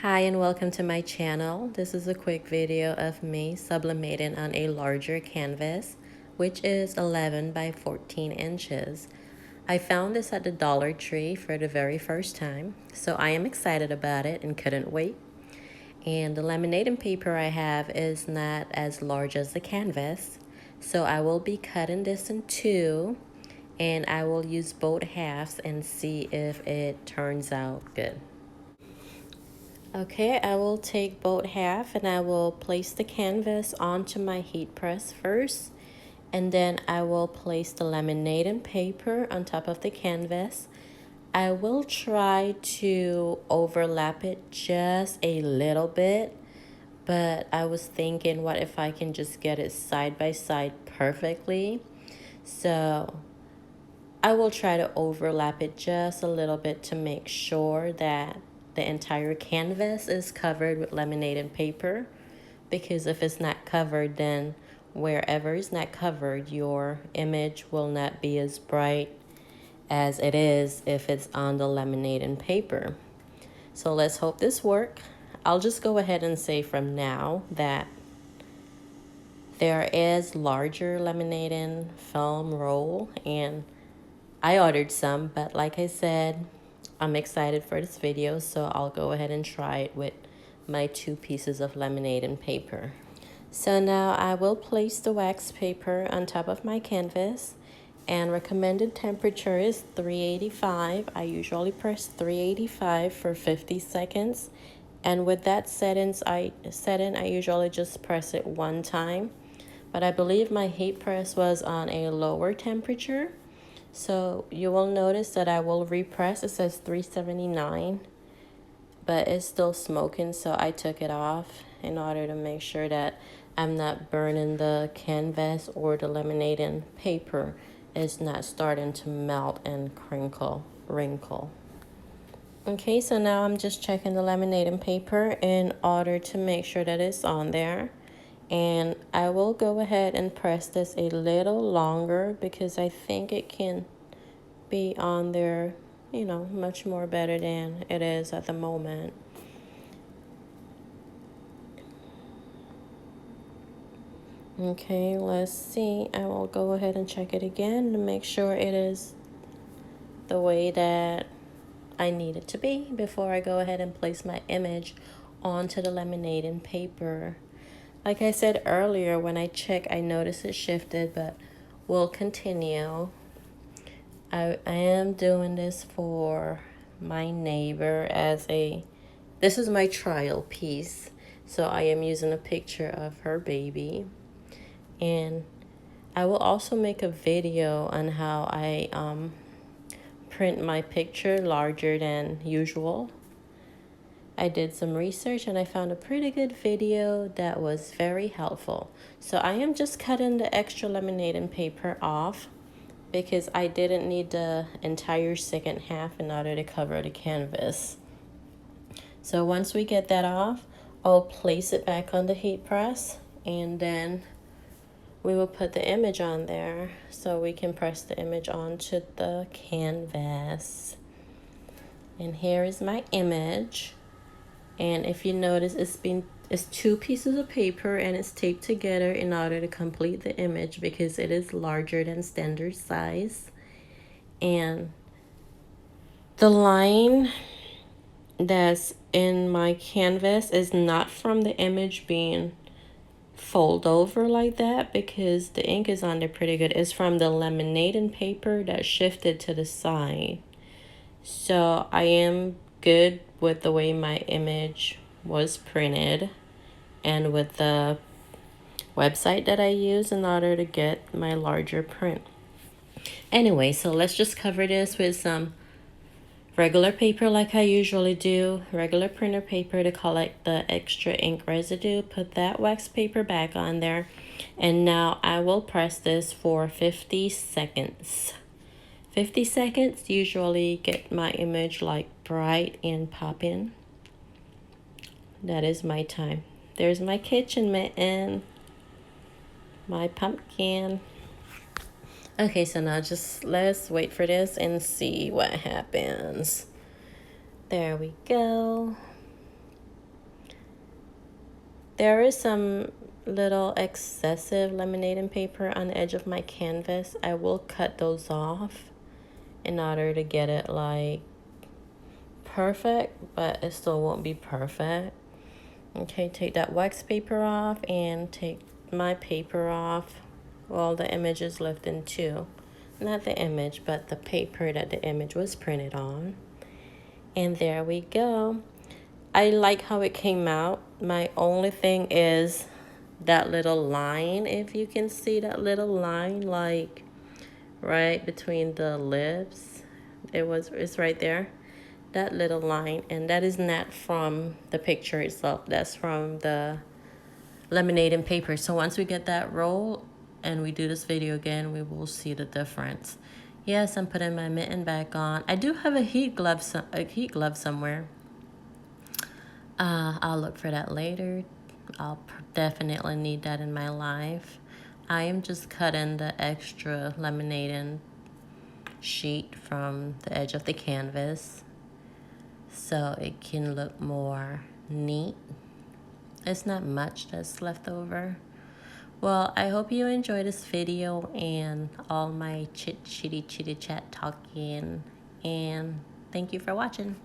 Hi and welcome to my channel. This is a quick video of me sublimating on a larger canvas, which is 11 by 14 inches. I found this at the Dollar Tree for the very first time, so I am excited about it and couldn't wait. And the laminating paper I have is not as large as the canvas, so I will be cutting this in two, and I will use both halves and see if it turns out good. Okay, I will take both half and I will place the canvas onto my heat press first, and then I will place the laminating paper on top of the canvas. I will try to overlap it just a little bit, but I was thinking, what if I can just get it side by side perfectly? So I will try to overlap it just a little bit to make sure that the entire canvas is covered with laminated paper, because if it's not covered, then wherever it's not covered, your image will not be as bright as it is if it's on the laminated paper. So let's hope this works. I'll just go ahead and say from now that there is larger laminating film roll, and I ordered some, but like I said, I'm excited for this video, so I'll go ahead and try it with my 2 pieces of laminating paper. So now I will place the wax paper on top of my canvas, and recommended temperature is 385. I usually press 385 for 50 seconds, and with that setting, I usually just press it one time, but I believe my heat press was on a lower temperature. So you will notice that I will repress. It says 379, but it's still smoking, so I took it off in order to make sure that I'm not burning the canvas, or the laminating paper is not starting to melt and wrinkle. Okay, so now I'm just checking the laminating paper in order to make sure that it's on there. And I will go ahead and press this a little longer because I think it can be on there, much more better than it is at the moment. Okay, let's see. I will go ahead and check it again to make sure it is the way that I need it to be before I go ahead and place my image onto the laminating paper. Like I said earlier, when I check, I noticed it shifted, but we'll continue. I am doing this for my neighbor this is my trial piece. So I am using a picture of her baby. And I will also make a video on how I print my picture larger than usual. I did some research and I found a pretty good video that was very helpful. So I am just cutting the extra laminating paper off because I didn't need the entire second half in order to cover the canvas. So once we get that off, I'll place it back on the heat press, and then we will put the image on there so we can press the image onto the canvas. And here is my image. And if you notice, it's 2 pieces of paper and it's taped together in order to complete the image because it is larger than standard size. And the line that's in my canvas is not from the image being fold over like that, because the ink is on there pretty good. It's from the laminating paper that shifted to the side. So I am good with the way my image was printed and with the website that I use in order to get my larger print. Anyway, so let's just cover this with some regular paper like I usually do, regular printer paper, to collect the extra ink residue. Put that wax paper back on there, and now I will press this for 50 seconds. 50 seconds usually get my image like bright and popping. That is my time. There's my kitchen mitten, my pumpkin. Okay, so now just let's wait for this and see what happens. There we go. There is some little excessive laminating paper on the edge of my canvas. I will cut those off in order to get it like perfect, but it still won't be perfect. Okay, take that wax paper off and take my paper off. Well, the image is left in two. Not the image, but the paper that the image was printed on. And there we go. I like how it came out. My only thing is that little line, if you can see that little line, like right between the lips. It's right there. That little line, and that is not from the picture itself. That's from the laminating paper. So once we get that roll and we do this video again, we will see the difference. Yes, I'm putting my mitten back on. I do have a heat glove somewhere. I'll look for that later. I'll definitely need that in my life. I am just cutting the extra laminating sheet from the edge of the canvas so it can look more neat. It's not much that's left over. Well, I hope you enjoy this video and all my chitty chat talking, and thank you for watching.